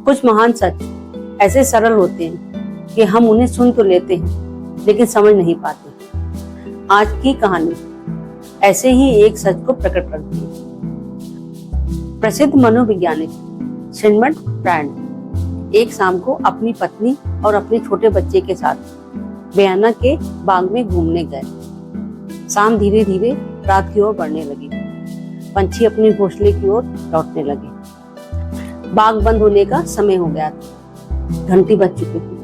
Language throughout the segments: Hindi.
कुछ महान सच ऐसे सरल होते हैं कि हम उन्हें सुन तो लेते हैं लेकिन समझ नहीं पाते। आज की कहानी ऐसे ही एक सच को प्रकट करती है। प्रसिद्ध मनोवैज्ञानिक सिगमंड फ्रायड एक शाम को अपनी पत्नी और अपने छोटे बच्चे के साथ वियना के बाग में घूमने गए। शाम धीरे धीरे रात की ओर बढ़ने लगी। पंछी अपने घोंसले की ओर लौटने लगे। बाग बंद होने का समय हो गया था। घंटी बज चुकी थी।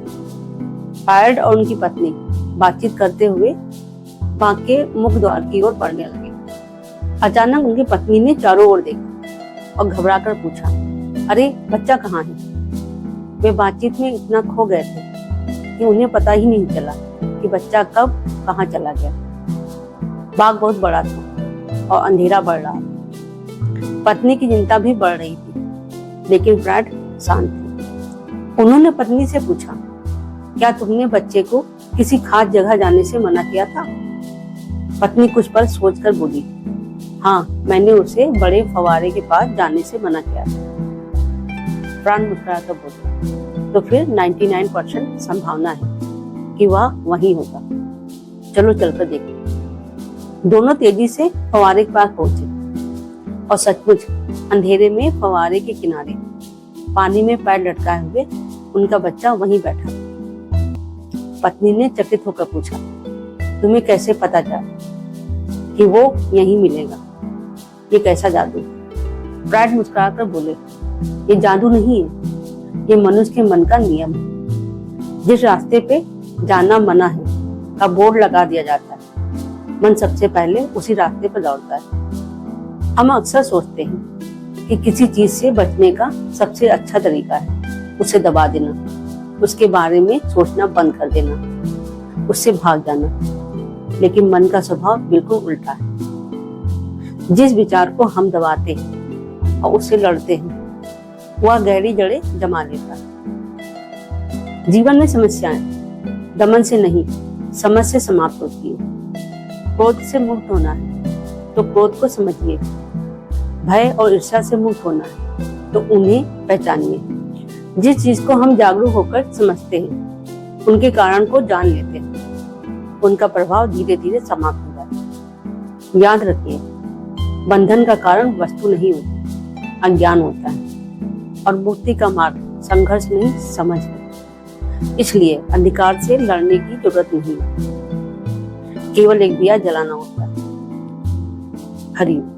फ्रायड और उनकी पत्नी बातचीत करते हुए बाग के मुख्य द्वार की ओर बढ़ने लगे। अचानक उनकी पत्नी ने चारों ओर देखा और घबराकर पूछा, अरे बच्चा कहाँ है? वे बातचीत में इतना खो गए थे कि उन्हें पता ही नहीं चला कि बच्चा कब कहाँ चला गया। बाग बहुत बड़ा था और अंधेरा बढ़ रहा था। पत्नी की चिंता भी बढ़ रही थी, लेकिन फ्रायड शांत थे। उन्होंने पत्नी से पूछा, क्या तुमने बच्चे को किसी खास जगह जाने से मना किया था? पत्नी कुछ पल सोचकर बोली, हाँ, मैंने उसे बड़े फव्वारे के पास जाने से मना किया था। फ्रायड मुस्कुराकर बोले, तो फिर 99% संभावना है कि वह वहीं होगा। चलो चलकर देखते। दोनों तेजी से फव्वारे के पास पहुंचे और सचमुच अंधेरे में फव्वारे के किनारे पानी में पैर लटकाए हुए उनका बच्चा वहीं बैठा। पत्नी ने चकित होकर पूछा, तुम्हें कैसे पता चला कि वो यहीं मिलेगा? ये कैसा जादू? फ्रायड मुस्कुराकर बोले, ये जादू नहीं है, ये मनुष्य के मन का नियम है। जिस रास्ते पे जाना मना है का बोर्ड लगा दिया जाता है, मन सबसे पहले उसी रास्ते पर दौड़ता है। हम अक्सर सोचते हैं कि किसी चीज से बचने का सबसे अच्छा तरीका है उसे दबा देना, उसके बारे में सोचना बंद कर देना, उससे भाग जाना। लेकिन मन का स्वभाव बिल्कुल उल्टा है। जिस विचार को हम दबाते हैं और उससे लड़ते हैं, वह गहरी जड़ें जमा लेता है। जीवन में समस्याएं दमन से नहीं, समझ से समाप्त होती है। क्रोध से मुक्त होना है तो क्रोध को समझिए। भय और ईर्ष्या से मुक्त होना है तो उन्हें पहचानिए। जिस चीज को हम जागरूक होकर समझते हैं, उनके कारण को जान लेते हैं, उनका प्रभाव धीरे धीरे समाप्त हो जाता है। याद रखिए, बंधन का कारण वस्तु नहीं होती, अज्ञान होता है, और मुक्ति का मार्ग संघर्ष नहीं, समझ है। इसलिए अंधकार से लड़ने की जरूरत नहीं, केवल एक दिया जलाना होता है। हरि ओम।